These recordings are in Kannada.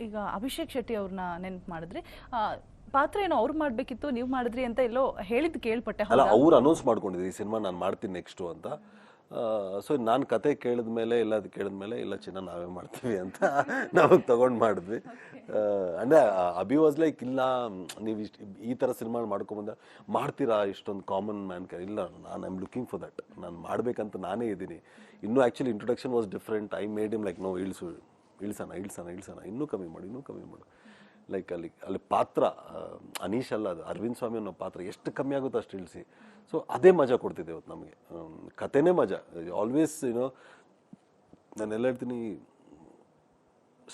ಈಗ ಅಭಿಷೇಕ್ ಶೆಟ್ಟಿ ಅವ್ರನ್ನ ನೆನಪು ಮಾಡಿದ್ರಿ, ಪಾತ್ರ ಏನೋ ಅವ್ರು ಮಾಡ್ಬೇಕಿತ್ತು, ನೀವು ಮಾಡಿದ್ರಿ ಅಂತ ಎಲ್ಲೋ ಹೇಳಿದ್ ಕೇಳ್ಪಟ್ಟೆ. ಅಲ್ಲ, ಅವ್ರು ಅನೌನ್ಸ್ ಮಾಡ್ಕೊಂಡಿದ್ರು ಈ ಸಿನಿಮಾ ನಾನು ಮಾಡ್ತೀನಿ ನೆಕ್ಸ್ಟು ಅಂತ. ಸೊ ನಾನು ಕತೆ ಕೇಳಿದ್ಮೇಲೆ ಎಲ್ಲ ಅದು ಕೇಳಿದ್ಮೇಲೆ ಇಲ್ಲ ಚಿನ್ನ ನಾವೇ ಮಾಡ್ತೀವಿ ಅಂತ ನಾವು ತಗೊಂಡು ಮಾಡಿದ್ವಿ. ಅಂದರೆ ಅಭಿ ವಾಸ್ ಲೈಕ್, ಇಲ್ಲ ನೀವು ಈ ಥರ ಸಿನಿಮಾ ಮಾಡ್ಕೊಂಬಂದ ಮಾಡ್ತೀರಾ ಇಷ್ಟೊಂದು ಕಾಮನ್ ಮ್ಯಾನ್ ಇಲ್ಲ, ನಾನು ಐಮ್ ಲುಕಿಂಗ್ ಫಾರ್ ದಟ್, ನಾನು ಮಾಡಬೇಕಂತ ನಾನೇ ಇದ್ದೀನಿ. ಇನ್ನೂ actually introduction was different. I made him like no ಇಳ್ಸೋಣ ಇನ್ನೂ ಕಮ್ಮಿ ಮಾಡು ಲೈಕ್ ಅಲ್ಲಿ ಪಾತ್ರ ಅನೀಶ್ ಅಲ್ಲ, ಅದು ಅರವಿಂದ್ ಸ್ವಾಮಿ ಅನ್ನೋ ಪಾತ್ರ ಎಷ್ಟು ಕಮ್ಮಿ ಆಗುತ್ತೋ ಅಷ್ಟು ಇಳಿಸಿ. ಸೊ ಅದೇ ಮಜಾ ಕೊಡ್ತಿದ್ದೆ ಇವತ್ತು ನಮಗೆ, ಕತೆನೇ ಮಜಾ. ಆಲ್ವೇಸ್ ಏನೋ ನಾನೆಲ್ಲ ಹೇಳ್ತೀನಿ,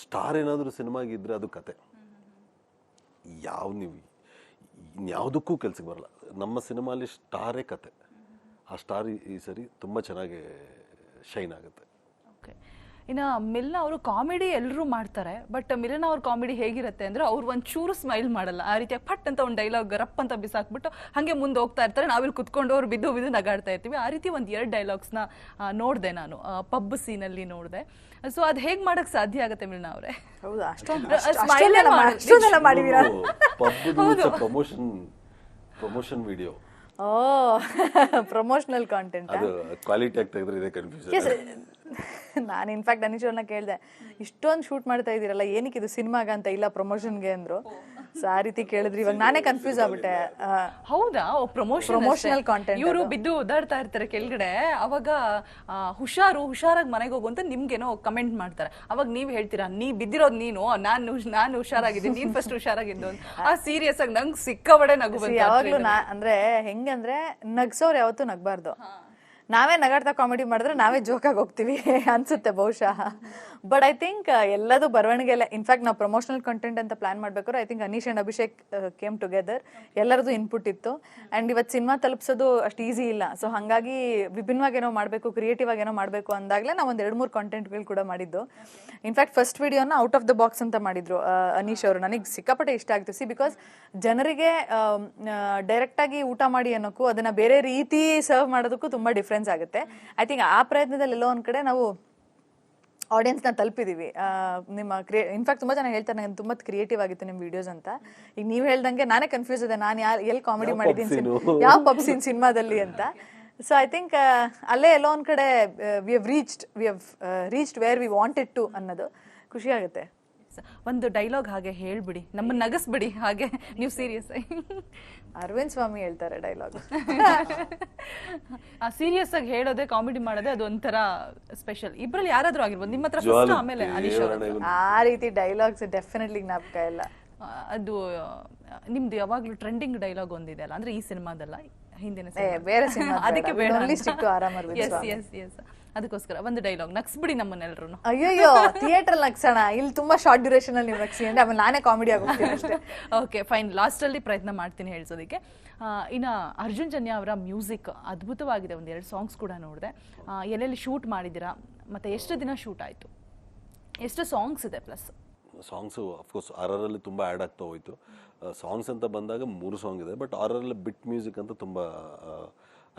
ಸ್ಟಾರ್ ಏನಾದರೂ ಸಿನಿಮಾಗಿದ್ದರೆ ಅದು ಕತೆ. ನೀವು ಇನ್ಯಾವುದಕ್ಕೂ ಕೆಲ್ಸಕ್ಕೆ ಬರಲ್ಲ. ನಮ್ಮ ಸಿನಿಮಾಲಿ ಸ್ಟಾರೇ ಕತೆ. ಆ ಸ್ಟಾರ್ ಈ ಸರಿ ತುಂಬ ಚೆನ್ನಾಗಿ ಶೈನ್ ಆಗುತ್ತೆ. ಓಕೆ, ಇನ್ನು ಮಿಲ್ನಾ ಅವರು ಕಾಮಿಡಿ ಎಲ್ಲರೂ ಮಾಡ್ತಾರೆ, ಬಟ್ ಮಿಲನಾ ಅವ್ರ ಕಾಮಿಡಿ ಹೇಗಿರುತ್ತೆ ಅಂದರೆ ಅವ್ರು ಒಂಚೂರು ಸ್ಮೈಲ್ ಮಾಡಲ್ಲ. ಆ ರೀತಿಯಾಗಿ ಪಟ್ ಅಂತ ಒಂದು ಡೈಲಾಗ್ ರಪ್ ಅಂತ ಬಿಸಾಕ್ಬಿಟ್ಟು ಹಾಗೆ ಮುಂದೆ ಹೋಗ್ತಾ ಇರ್ತಾರೆ. ನಾವಿಲ್ಲಿ ಕುತ್ಕೊಂಡು ಅವ್ರು ಬಿದ್ದು ನಗಾಡ್ತಾ ಇರ್ತೀವಿ. ಆ ರೀತಿ ಒಂದು 2 ಡೈಲಾಗ್ಸ್ನ ನೋಡಿದೆ ನಾನು, ಪಬ್ ಸೀನಲ್ಲಿ ನೋಡಿದೆ. ಸೊ ಅದು ಹೇಗೆ ಮಾಡಕ್ಕೆ ಸಾಧ್ಯ ಆಗುತ್ತೆ ಮಿಲನಾ ಅವರೇ? ಹೌದಾ, ಪ್ರಮೋಷನ್ ವಿಡಿಯೋ, ಪ್ರಮೋಷನಲ್ ಕಾಂಟೆಂಟ್, ಅದು ಕ್ವಾಲಿಟಿ ಆಗಿ ತೆಗೆದ್ರೆ ಇದೆ ಕನ್ಫ್ಯೂಷನ್. ನಾನು ಇನ್ಫ್ಯಾಕ್ಟ್ ಅನೀಶ್ ಅವ್ರನ್ನ ಕೇಳಿದೆ, ಇಷ್ಟೊಂದು ಶೂಟ್ ಮಾಡ್ತಾ ಇದ್ದೀರಲ್ಲ ಏನಕ್ಕೆ ಇದು ಸಿನಿಮಾಗ ಅಂತ, ಇಲ್ಲ ಪ್ರಮೋಷನ್ಗೆ ಅಂದ್ರು. ಸೊ ಆ ರೀತಿ ಕೇಳಿದ್ರಿ, ಇವಾಗ ನಾನೇ ಕನ್ಫ್ಯೂಸ್ ಆಗ್ಬಿಟ್ಟೆ. ಹೌದಾ, ಪ್ರಮೋಷನಲ್ ಕಾಂಟೆಂಟ್. ಇವರು ಬಿದ್ದು ಓದಾಡ್ತಾ ಇರ್ತಾರೆ ಕೆಳಗಡೆ, ಅವಾಗ ಹುಷಾರಾಗಿ ಮನೆಗೆ ಹೋಗು ಅಂತ ನಿಮ್ಗೇನೋ ಕಮೆಂಟ್ ಮಾಡ್ತಾರೆ. ಅವಾಗ ನೀವ್ ಹೇಳ್ತೀರಾ, ನೀ ಬಿದ್ದಿರೋದು ನೀನು, ನಾನು ಹುಷಾರಾಗಿದ್ದೀನಿ, ನೀನ್ ಫಸ್ಟ್ ಹುಷಾರಾಗಿದ್ದು ಅಂತ. ಆ ಸೀರಿಯಸ್ ಆಗಿ ನಂಗೆ ಸಿಕ್ಕಾಬಡೆ ನಗು ಬಂತು. ಯಾವಾಗ್ಲೂ ಅಂದ್ರೆ ಹೆಂಗಂದ್ರೆ ನಗ್ಸೋರು ಯಾವತ್ತೂ ನಗ್ಬಾರ್ದು. ನಾವೇ ನಗಾಡ್ತಾ ಕಾಮಿಡಿ ಮಾಡಿದ್ರೆ ನಾವೇ ಜೋಕಾಗಿ ಹೋಗ್ತೀವಿ ಅನ್ಸುತ್ತೆ ಬಹುಶಃ. ಬಟ್ ಐ ಥಿಂಕ್ ಎಲ್ಲದೂ ಬರವಣಿಗೆಲ್ಲ. ಇನ್ಫ್ಯಾಕ್ಟ್ ನಾವು ಪ್ರಮೋಷನಲ್ ಕಂಟೆಂಟ್ ಅಂತ ಪ್ಲಾನ್ ಮಾಡ್ಬೇಕಾದ್ರೆ I think Anish and Abhishek came together. ಎಲ್ಲರದು ಇನ್ಪುಟ್ ಇತ್ತು. ಆ್ಯಂಡ್ ಇವತ್ತು ಸಿನಿಮಾ ತಲುಪಿಸೋದು ಅಷ್ಟು ಈಸಿ ಇಲ್ಲ. ಸೊ ಹಾಗಾಗಿ ವಿಭಿನ್ನವಾಗಿ ಏನೋ ಮಾಡಬೇಕು, ಕ್ರಿಯೇಟಿವ್ ಆಗಿ ಏನೋ ಮಾಡಬೇಕು ಅಂದಾಗಲೇ ನಾವು ಒಂದು 2-3 ಕಾಂಟೆಂಟ್ಗಳು ಕೂಡ ಮಾಡಿದ್ದು. ಇನ್ಫ್ಯಾಕ್ಟ್ ಫಸ್ಟ್ ವಿಡಿಯೋನ ಔಟ್ ಆಫ್ ದ ಬಾಕ್ಸ್ ಅಂತ ಮಾಡಿದ್ರು ಅನೀಶ್ ಅವರು. ನನಗೆ ಸಿಕ್ಕಾಪಟ್ಟೆ ಇಷ್ಟ ಆಗ್ತು. ಬಿಕಾಸ್ ಜನರಿಗೆ ಡೈರೆಕ್ಟಾಗಿ ಊಟ ಮಾಡಿ ಅನ್ನೋಕ್ಕೂ ಅದನ್ನು ಬೇರೆ ರೀತಿ ಸರ್ವ್ ಮಾಡೋದಕ್ಕೂ ತುಂಬ ಡಿಫ್ರೆನ್ಸ್ ಆಗುತ್ತೆ. ಐ ಥಿಂಕ್ ಆ ಪ್ರಯತ್ನದಲ್ಲಿ ಎಲ್ಲೋ ಒಂದು ಕಡೆ ನಾವು ಆಡಿಯನ್ಸ್ನ ತಲುಪಿದೀವಿ. ನಿಮ್ಮ ಇನ್ಫ್ಯಾಕ್ಟ್ ತುಂಬ ಜನ ಹೇಳ್ತಾರೆ ನನಗೆ ತುಂಬ ಕ್ರಿಯೇಟಿವ್ ಆಗಿತ್ತು ನಿಮ್ಮ ವಿಡಿಯೋಸ್ ಅಂತ. ಈಗ ನೀವು ಹೇಳ್ದಂಗೆ ನಾನೇ ಕನ್ಫ್ಯೂಸ್ ಇದೆ, ನಾನು ಎಲ್ಲಿ ಕಾಮಿಡಿ ಮಾಡಿದ್ದೀನಿ, ಯಾವ ಪಬ್ ಸೀನ್ ಸಿನಿಮಾದಲ್ಲಿ ಅಂತ. ಸೊ ಐ ಥಿಂಕ್ ಅಲ್ಲೇ ಎಲ್ಲೋ ಒಂದು ಕಡೆ we have reached where we wanted to ಅನ್ನೋದು ಖುಷಿ ಆಗುತ್ತೆ. ಒಂದು ಡೈಲಾಗ್ ಹಾಗೆ ಹೇಳ್ಬಿಡಿ, ನಮ್ಮನ್ನ ನಗಸ್ಬಿಡಿ ಹಾಗೆ, ನೀವು ಸೀರಿಯಸ್ ಆಗಿ. ಅರವಿಂದ್ ಸ್ವಾಮಿ ಹೇಳ್ತಾರೆ ಡೈಲಾಗ್. ಸೀರಿಯಸ್ ಆಗಿ ಹೇಳೋದೇ, ಕಾಮಿಡಿ ಮಾಡೋದೇ ಅದು ಒಂಥರ ಸ್ಪೆಷಲ್. ಇಬ್ರಲ್ಲಿ ಯಾರಾದ್ರೂ ಆಗಿರ್ಬೋದು, ನಿಮ್ಮ ಹತ್ರ ಫಸ್ಟ್, ಆಮೇಲೆ ಅನೀಶ್ ಅವರು. ಆ ರೀತಿ ಡೈಲಾಗ್ಸ್ ಡೆಫಿನೆಟ್ಲಿ ಜ್ಞಾಪಕ ಇಲ್ಲ. ಅದು ನಿಮ್ದು ಯಾವಾಗ್ಲೂ ಟ್ರೆಂಡಿಂಗ್ ಡೈಲಾಗ್ ಒಂದಿದೆ ಅಲ್ಲ, ಅಂದ್ರೆ ಈ ಸಿನಿಮಾದಲ್ಲ, ಹಿಂದಿನ ಬೇರೆ ಸಿನಿಮಾ, ಅದಕ್ಕೆ ಬೇಡ. ಅದಕ್ಕೋಸ್ಕರ ಒಂದು ಡೈಲಾಗ್ ನಕ್ಸ್ಬಿಡಿ ನಮ್ಮನ್ನೆಲ್ಲರೂ. ಅಯ್ಯೋ, ಥಿಯೇಟರ್ ನಗ್ಸೋಣ, ಇಲ್ಲಿ ತುಂಬಾ ಶಾರ್ಟ್ ಡ್ಯೂರೇಷನ್ ಅಲ್ಲಿ ನೀವು ನಗ್ಸಿ ಅಂದ್ರೆ ಆಮೇಲೆ ನಾನೇ ಕಾಮಿಡಿ ಆಗೋಗ್ತೀನಿ ಅಷ್ಟೇ. ಓಕೆ ಫೈನ್, ಲಾಸ್ಟ್ ಅಲ್ಲಿ ಪ್ರಯತ್ನ ಮಾಡ್ತೀನಿ ಹೇಳ್ಸೋದಕ್ಕೆ. ಇನ್ನ ಅರ್ಜುನ್ ಜನ್ಯ ಅವರ ಮ್ಯೂಸಿಕ್ ಅದ್ಭುತವಾಗಿದೆ. 1-2 ಸಾಂಗ್ಸ್ ಕೂಡ ನೋಡಿದೆ. ಎಲ್ಲೆಲ್ಲಿ ಶೂಟ್ ಮಾಡಿದ್ದೀರಾ, ಮತ್ತೆ ಎಷ್ಟು ದಿನ ಶೂಟ್ ಆಯ್ತು, ಎಷ್ಟು ಸಾಂಗ್ಸ್ ಇದೆ? ಪ್ಲಸ್ ಸಾಂಗ್ಸು ಅಫ್ಕೋರ್ಸ್ RRಲ್ಲಿ ತುಂಬ ಆ್ಯಡ್ ಆಗ್ತಾ ಹೋಯಿತು. ಸಾಂಗ್ಸ್ ಅಂತ ಬಂದಾಗ 3 ಸಾಂಗ್ ಇದೆ, ಬಟ್ RRಲ್ಲಿ ಬಿಟ್ ಮ್ಯೂಸಿಕ್ ಅಂತ ತುಂಬ.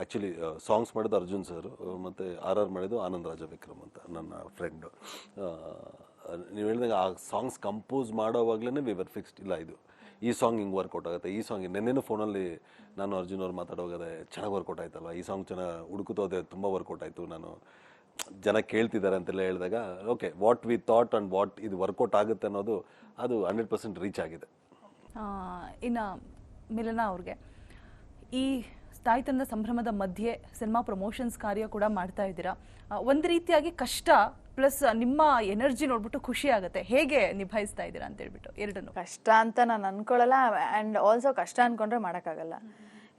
ಆ್ಯಕ್ಚುಲಿ ಸಾಂಗ್ಸ್ ಮಾಡಿದ್ದು ಅರ್ಜುನ್ ಸರ್, ಮತ್ತು RR ಮಾಡಿದ್ದು ಆನಂದ್ ರಾಜ ವಿಕ್ರಮ್ ಅಂತ ನನ್ನ ಫ್ರೆಂಡು. ನೀವು ಹೇಳಿದಾಗ ಆ ಸಾಂಗ್ಸ್ ಕಂಪೋಸ್ ಮಾಡೋವಾಗಲೇ ವಿ ವರ್ ಫಿಕ್ಸ್ಡ್, ಇಲ್ಲ ಇದು ಈ ಸಾಂಗ್ ಹಿಂಗೆ ವರ್ಕೌಟ್ ಆಗುತ್ತೆ, ಈ ಸಾಂಗ್ ನೆನ್ನೆನೂ ಫೋನಲ್ಲಿ ನಾನು ಅರ್ಜುನ್ ಅವ್ರು ಮಾತಾಡೋಗದೆ ಚೆನ್ನಾಗಿ ವರ್ಕೌಟ್ ಆಯ್ತಲ್ಲ, ಈ ಸಾಂಗ್ ಚೆನ್ನಾಗಿ ಹುಡುಕುತ್ತೋದೆ ತುಂಬ ವರ್ಕೌಟ್ ಆಯಿತು, ನಾನು ಜನ ಕೇಳ್ತಿದ್ದಾರೆ ಅಂತೆಲ್ಲ ಹೇಳಿದಾಗ okay, what we thought and what ಇದು ವರ್ಕೌಟ್ ಆಗುತ್ತೆ ಅನ್ನೋದು ಅದು 100% ರೀಚ್ ಆಗಿದೆ. ಇನ್ನು ಮಿಲನಾ ಅವ್ರಿಗೆ ಈ ತಾಯ್ತನದ ಸಂಭ್ರಮದ ಮಧ್ಯೆ ಸಿನಿಮಾ ಪ್ರಮೋಷನ್ಸ್ ಕಾರ್ಯ ಕೂಡ ಮಾಡ್ತಾ ಇದ್ದೀರಾ. ಒಂದು ರೀತಿಯಾಗಿ ಕಷ್ಟ ಪ್ಲಸ್ ನಿಮ್ಮ ಎನರ್ಜಿ ನೋಡ್ಬಿಟ್ಟು ಖುಷಿ ಆಗುತ್ತೆ. ಹೇಗೆ ನಿಭಾಯಿಸ್ತಾ ಇದ್ದೀರಾ ಅಂತ ಹೇಳ್ಬಿಟ್ಟು ಎರಡನ್ನು? ಕಷ್ಟ ಅಂತ ನಾನು ಅನ್ಕೊಳ್ಳಲ್ಲ, ಆ್ಯಂಡ್ ಆಲ್ಸೋ ಕಷ್ಟ ಅನ್ಕೊಂಡ್ರೆ ಮಾಡೋಕ್ಕಾಗಲ್ಲ.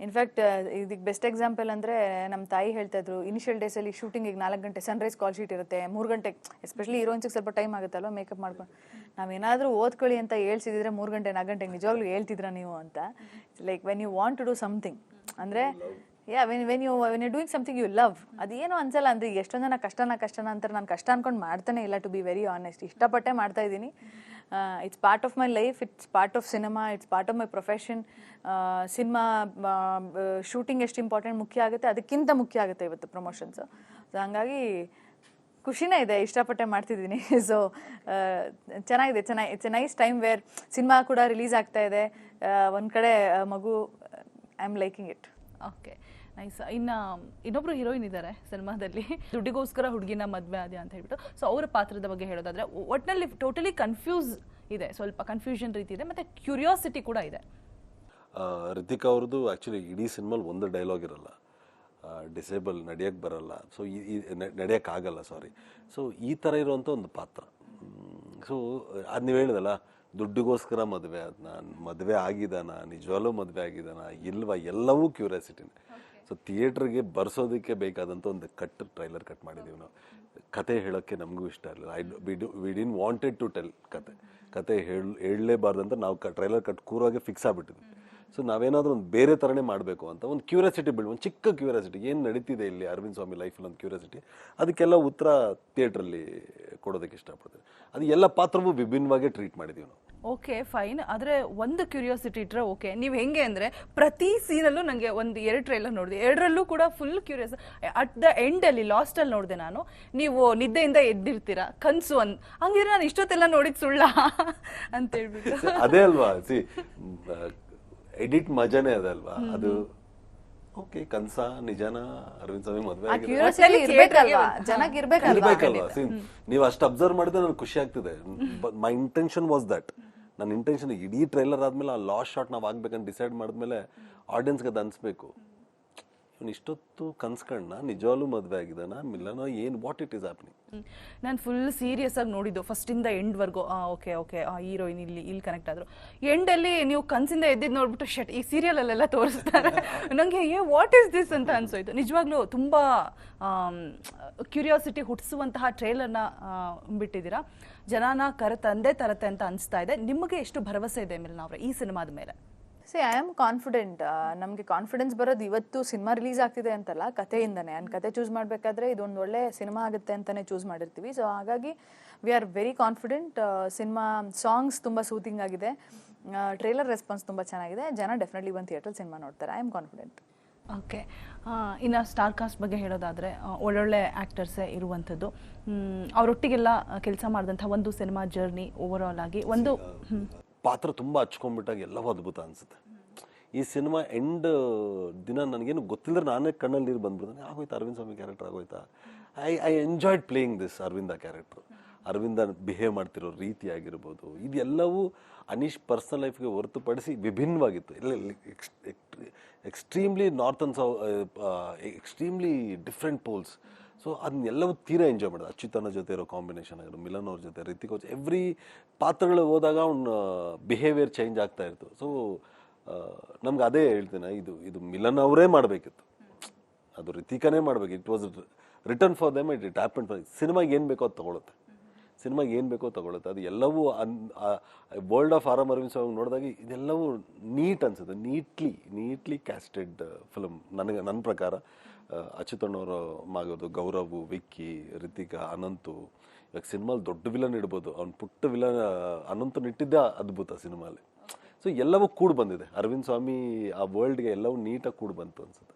ಇನ್ಫ್ಯಾಕ್ಟ್ ಇದಕ್ಕೆ ಬೆಸ್ಟ್ ಎಕ್ಸಾಂಪಲ್ ಅಂದರೆ ನಮ್ಮ ತಾಯಿ ಹೇಳ್ತಾ ಇದ್ರು, ಇನಿಷಿಯಲ್ ಡೇಸಲ್ಲಿ ಶೂಟಿಂಗಿಗೆ 4 ಗಂಟೆ ಸನ್ರೈಸ್ ಕಾಲ್ ಶೀಟ್ ಇರುತ್ತೆ, 3 ಗಂಟೆಗೆ ಎಸ್ಪೆಷಲಿ ಹೀರೋಯಿನ್ಸಿಗೆ ಸ್ವಲ್ಪ ಟೈಮ್ ಆಗುತ್ತಲ್ವ ಮೇಕಪ್ ಮಾಡ್ಕೊಂಡು. ನಾವೇನಾದರೂ ಓದ್ಕೊಳ್ಳಿ ಅಂತ ಹೇಳ್ಸಿದ್ರೆ 3 ಗಂಟೆ 4 ಗಂಟೆಗೆ ನಿಜವಾಗ್ಲೂ ಹೇಳ್ತಿದ್ರ ನೀವು ಅಂತ. Like when you want to do something ಅಂದರೆ when you doing something you love, ಅದೇನೋ ಅನ್ಸಲ್ಲ. ಅಂದರೆ ಎಷ್ಟೊಂದು ಜನ ಕಷ್ಟನ ಅಂತಾರೆ, ನಾನು ಕಷ್ಟ ಅನ್ಕೊಂಡು ಮಾಡ್ತಾನೆ ಇಲ್ಲ. ಟು ಬಿ ವೆರಿ ಆನೆಸ್ಟ್, ಇಷ್ಟಪಟ್ಟೆ ಮಾಡ್ತಾ ಇದ್ದೀನಿ. It's part of my life, it's part of cinema, it's part of my profession. Cinema shooting ಎಷ್ಟು ಇಂಪಾರ್ಟೆಂಟ್ ಮುಖ್ಯ ಆಗುತ್ತೆ, ಅದಕ್ಕಿಂತ ಮುಖ್ಯ ಆಗುತ್ತೆ ಇವತ್ತು ಪ್ರಮೋಷನ್ಸು. ಸೊ ಹಾಗಾಗಿ ಖುಷಿನೇ ಇದೆ, ಇಷ್ಟಪಟ್ಟೆ ಮಾಡ್ತಿದ್ದೀನಿ. ಸೊ ಚೆನ್ನಾಗಿದೆ, it's a nice time where cinema ಕೂಡ ರಿಲೀಸ್ ಆಗ್ತಾ ಇದೆ, ಒಂದು ಕಡೆ ಮಗು, I am liking it. Okay, nice. ಇನ್ನು ಇನ್ನೊಬ್ರು ಹೀರೋಯಿನ್ ಇದ್ದಾರೆ ಸಿನಿಮಾದಲ್ಲಿ, ದುಡ್ಡಿಗೋಸ್ಕರ ಹುಡುಗಿನ ಮದುವೆ ಆದ ಅಂತ ಹೇಳ್ಬಿಟ್ಟು. ಸೊ ಅವರ ಪಾತ್ರದ ಬಗ್ಗೆ ಹೇಳೋದಾದ್ರೆ ಒಟ್ಟಿನಲ್ಲಿ ಟೋಟಲಿ ಕನ್ಫ್ಯೂಸ್ ಇದೆ, ಸ್ವಲ್ಪ ಕನ್ಫ್ಯೂಷನ್ ರೀತಿ ಇದೆ, ಮತ್ತೆ ಕ್ಯೂರಿಯಾಸಿಟಿ ಕೂಡ ಇದೆ. ರಿತಿಕಾ ಅವ್ರದ್ದು ಆ್ಯಕ್ಚುಲಿ ಇಡೀ ಸಿನಿಮಾಲ್ ಒಂದು ಡೈಲಾಗ್ ಇರಲ್ಲ, ಡಿಸೇಬಲ್, ನಡೆಯೋಕ್ಕೆ ಬರಲ್ಲ, ಸೊ ನಡೆಯೋಕ್ಕಾಗಲ್ಲ, ಸಾರಿ. ಸೊ ಈ ಥರ ಇರುವಂಥ ಒಂದು ಪಾತ್ರ. ಸೊ ಅದು ನೀವು ಹೇಳಿದಲ್ಲ, ದುಡ್ಡಿಗೋಸ್ಕರ ಮದುವೆ ಅದನ್ನ, ಮದುವೆ ಆಗಿದ್ದಾನ, ನಿಜವಾಗ್ಲೂ ಮದುವೆ ಆಗಿದ್ದಾನ ಇಲ್ವಾ, ಎಲ್ಲವೂ ಕ್ಯೂರಿಯಾಸಿಟಿನೇ. ಸೊ ಥಿಯೇಟ್ರಿಗೆ ಬರ್ಸೋದಕ್ಕೆ ಬೇಕಾದಂಥ ಒಂದು ಟ್ರೈಲರ್ ಕಟ್ ಮಾಡಿದ್ದೀವಿ ನಾವು. ಕತೆ ಹೇಳೋಕ್ಕೆ ನಮಗೂ ಇಷ್ಟ ಇರಲಿಲ್ಲ, we didn't wanted to tell ಕತೆ ಹೇಳಲೇಬಾರ್ದಂತ ನಾವು ಟ್ರೈಲರ್ ಕಟ್ ಕೂರಾಗೆ ಫಿಕ್ಸ್ ಆಗಿಬಿಟ್ಟಿದ್ವಿ. ಸೊ ನಾವೇನಾದರೂ ಒಂದು ಬೇರೆ ಥರನೇ ಮಾಡಬೇಕು ಅಂತ ಒಂದು ಕ್ಯೂರಿಯಾಸಿಟಿ ಒಂದು ಚಿಕ್ಕ ಕ್ಯೂರಿಯಾಸಿಟಿ, ಏನು ನಡೀತಿದೆ ಇಲ್ಲಿ ಅರವಿಂದ್ ಸ್ವಾಮಿ ಲೈಫಲ್ಲಿ ಒಂದು ಕ್ಯೂರಿಯಾಸಿಟಿ, ಅದಕ್ಕೆಲ್ಲ ಉತ್ತರ ಥಿಯೇಟ್ರಲ್ಲಿ ಕೊಡೋದಕ್ಕೆ ಇಷ್ಟಪಡ್ತೀವಿ. ಅದು ಎಲ್ಲ ಪಾತ್ರವೂ ವಿಭಿನ್ನವಾಗೇ ಟ್ರೀಟ್ ಮಾಡಿದ್ದೀವಿ ನಾವು. Okay, fine. ಆದರೆ ಒಂದು ಕ್ಯೂರಿಯಾಸಿಟಿ ಇಟ್ಟರೆ ಓಕೆ. ನೀವು ಹೆಂಗೆ ಅಂದರೆ ಪ್ರತಿ ಸೀನಲ್ಲೂ ನನಗೆ ಒಂದು 2 ಟ್ರೈಲರ್ ನೋಡಿದೆ, 2ರಲ್ಲೂ ಕೂಡ ಫುಲ್ ಕ್ಯೂರಿಯಸ್. ಅಟ್ ದ ಎಂಡಲ್ಲಿ ಲಾಸ್ಟಲ್ಲಿ ನೋಡಿದೆ ನಾನು, ನೀವು ನಿದ್ದೆಯಿಂದ ಎದ್ದಿರ್ತೀರಾ, ಕನಸು ಹಂಗಿದ್ರೆ ನಾನು ಇಷ್ಟೊತ್ತೆಲ್ಲ ನೋಡಿದ್ದು ಸುಳ್ಳ ಅಂತ ಹೇಳ್ಬಿಟ್ಟು. ಅದೇ ಅಲ್ವಾ, ಎಡಿಟ್ ಮಜಾನೇ ಅದಲ್ವಾ ಅದು. ಓಕೆ, ಕನ್ಸ ನಿಜಾನ, ಅರವಿಂದ್ ಸ್ವಾಮಿ ಮದುವೆ ಇರ್ಬೇಕಲ್ವಾ. ನೀವು ಅಷ್ಟು ಅಬ್ಸರ್ವ್ ಮಾಡಿದ್ರೆ ನನಗೆ ಖುಷಿ ಆಗ್ತಿದೆ. My intention was that. ನನ್ನ ಇಂಟೆನ್ಷನ್ ಇಡೀ ಟ್ರೈಲರ್ ಆದ್ಮೇಲೆ ಆ ಲಾಸ್ಟ್ ಶಾಟ್ ನಾವು ಆಗ್ಬೇಕಂತ ಡಿಸೈಡ್ ಮಾಡಿದ್ಮೇಲೆ ಆಡಿಯನ್ಸ್ಗೆ ಅದು ಅನ್ಸ್ಬೇಕು, ಇಷ್ಟೊತ್ತು ಕನ್ಸ್ಕೊಂಡ ನಿಜವಾಗ್ಲೂ ಮದುವೆ ಆಗಿದ್ದಾನ, ಮಿಲ್ಲನ, ಏನು, ವಾಟ್ ಇಟ್ ಈಸ್ ಹ್ಯಾಪನಿಂಗ್. ನಾನು ಫುಲ್ ಸೀರಿಯಸ್ ಆಗಿ ನೋಡಿದ್ದು ಫಸ್ಟಿಂದ ಎಂಡ್ವರೆಗೂ. ಓಕೆ ಓಕೆ, ಹೀರೋಯಿನ್ ಇಲ್ಲಿ ಕನೆಕ್ಟ್ ಆದರು. ಎಂಡಲ್ಲಿ ನೀವು ಕನಸಿಂದ ಎದ್ದಿದ್ದು ನೋಡ್ಬಿಟ್ಟು ಶಟ್, ಈ ಸೀರಿಯಲಲ್ಲೆಲ್ಲ ತೋರಿಸ್ತಾರೆ, ನನಗೆ ವಾಟ್ ಈಸ್ ದಿಸ್ ಅಂತ ಅನ್ಸೋಯ್ತು. ನಿಜವಾಗ್ಲೂ ತುಂಬ ಕ್ಯೂರಿಯಾಸಿಟಿ ಹುಟ್ಟಿಸುವಂತಹ ಟ್ರೇಲರ್ನ ಬಿಟ್ಟಿದ್ದೀರಾ. ಜನನ ತರತ್ತೆ ಅಂತ ಅನಿಸ್ತಾ ಇದೆ. ನಿಮಗೆ ಎಷ್ಟು ಭರವಸೆ ಇದೆ ಮಿಲನಾ ಅವರೇ ಈ ಸಿನಿಮಾದ ಮೇಲೆ? I am confident. ನಮಗೆ ಕಾನ್ಫಿಡೆನ್ಸ್ ಬರೋದು ಇವತ್ತು ಸಿನಿಮಾ ರಿಲೀಸ್ ಆಗ್ತಿದೆ ಅಂತಲ್ಲ, ಕಥೆಯಿಂದನೇ. ಕತೆ ಚೂಸ್ ಮಾಡಬೇಕಾದ್ರೆ ಇದೊಂದು ಒಳ್ಳೆ ಸಿನಿಮಾ ಆಗುತ್ತೆ ಅಂತಲೇ ಚೂಸ್ ಮಾಡಿರ್ತೀವಿ. ಸೊ ಹಾಗಾಗಿ we are very confident. Cinema songs ತುಂಬ ಸೂತಿಂಗ್ ಆಗಿದೆ, ಟ್ರೇಲರ್ ರೆಸ್ಪಾನ್ಸ್ ತುಂಬ ಚೆನ್ನಾಗಿದೆ, ಜನ ಡೆಫಿನೆಟ್ಲಿ ಬಂದು ಥಿಯೇಟ್ರಲ್ಲಿ ಸಿನಿಮಾ ನೋಡ್ತಾರೆ. I am confident. ಓಕೆ, ಇನ್ನು ಸ್ಟಾರ್ ಕಾಸ್ಟ್ ಬಗ್ಗೆ ಹೇಳೋದಾದರೆ ಒಳ್ಳೊಳ್ಳೆ ಆ್ಯಕ್ಟರ್ಸೇ ಇರುವಂಥದ್ದು. ಅವರೊಟ್ಟಿಗೆಲ್ಲ ಕೆಲಸ ಮಾಡಿದಂಥ ಒಂದು ಸಿನಿಮಾ ಜರ್ನಿ ಓವರ್ ಆಲ್ ಆಗಿ ಒಂದು ಪಾತ್ರ ತುಂಬ ಹಚ್ಕೊಂಡ್ಬಿಟ್ಟಾಗ ಎಲ್ಲವೂ ಅದ್ಭುತ ಅನಿಸುತ್ತೆ. ಈ ಸಿನಿಮಾ ಎಂಡ್ ದಿನ ನನಗೇನು ಗೊತ್ತಿಲ್ಲದ್ರೆ ನಾನೇ ಕಣ್ಣಲ್ಲಿ ನೀರು ಬಂದ್ಬಿಡ್ತಾನೆ, ಆಗೋಯ್ತಾ ಅರವಿಂದ್ ಸ್ವಾಮಿ ಕ್ಯಾರೆಕ್ಟರ್ ಆಗೋಯ್ತಾ. I enjoyed playing this Aravinda character. Aravinda behave ಮಾಡ್ತಿರೋ ರೀತಿ ಆಗಿರ್ಬೋದು, ಇದೆಲ್ಲವೂ ಅನೀಶ್ ಪರ್ಸನಲ್ ಲೈಫ್ಗೆ ಹೊರತುಪಡಿಸಿ ವಿಭಿನ್ನವಾಗಿತ್ತು. Extremely north and extremely different poles. So ಅದನ್ನೆಲ್ಲವೂ ತೀರಾ ಎಂಜಾಯ್ ಮಾಡೋದು. ಅಚ್ಯುತನ ಜೊತೆ ಇರೋ ಕಾಂಬಿನೇಷನ್ ಆಗಿರೋ, ಮಿಲನ್ ಅವ್ರ ಜೊತೆ, ರಿತಿಕ್ ಅವ್ರ, ಎವ್ರಿ ಪಾತ್ರಗಳು ಹೋದಾಗ ಅವ್ನ ಬಿಹೇವಿಯರ್ ಚೇಂಜ್ ಆಗ್ತಾ ಇತ್ತು. ಸೊ ನಮ್ಗೆ ಅದೇ ಹೇಳ್ತೀನಿ, ಇದು ಮಿಲನ್ ಅವರೇ ಮಾಡಬೇಕಿತ್ತು, ಅದು ರಿತಿಕನೇ ಮಾಡಬೇಕು. It was return for them, it happen for. ಸಿನಿಮಾಗೆ ಏನು ಬೇಕೋ ಅದು ತೊಗೊಳುತ್ತೆ, ಅದು ಎಲ್ಲವೂ ವರ್ಲ್ಡ್ ಆಫ್ ಆರ್ ಅರವಿಂದ್ ಸ್ವಾಮಿ ನೋಡಿದಾಗ ಇದೆಲ್ಲವೂ ನೀಟ್ ಅನ್ಸುತ್ತೆ, ನೀಟ್ಲಿ ಕ್ಯಾಸ್ಟೆಡ್ ಫಿಲಮ್ ನನ್ನ ಪ್ರಕಾರ. ಅಚ್ಯುತಣ್ಣವರು ಮಾಗೋದು, ಗೌರವ್, ವಿಕ್ಕಿ, ರಿತಿಕಾ, ಅನಂತು. ಇವಾಗ ಸಿನಿಮಾಲ್ ದೊಡ್ಡ ವಿಲನ್ ಇಡ್ಬೋದು, ಅವ್ನು ಪುಟ್ಟ ವಿಲನ್ ಅನಂತು ಇಟ್ಟಿದ್ದ ಅದ್ಭುತ ಸಿನಿಮಾಲಿ. ಸೊ ಎಲ್ಲವೂ ಕೂಡಿ ಬಂದಿದೆ, ಅರವಿಂದ್ ಸ್ವಾಮಿ ಆ ವರ್ಲ್ಡ್ಗೆ ಎಲ್ಲವೂ ನೀಟಾಗಿ ಕೂಡಿ ಬಂತು ಅನ್ಸುತ್ತೆ.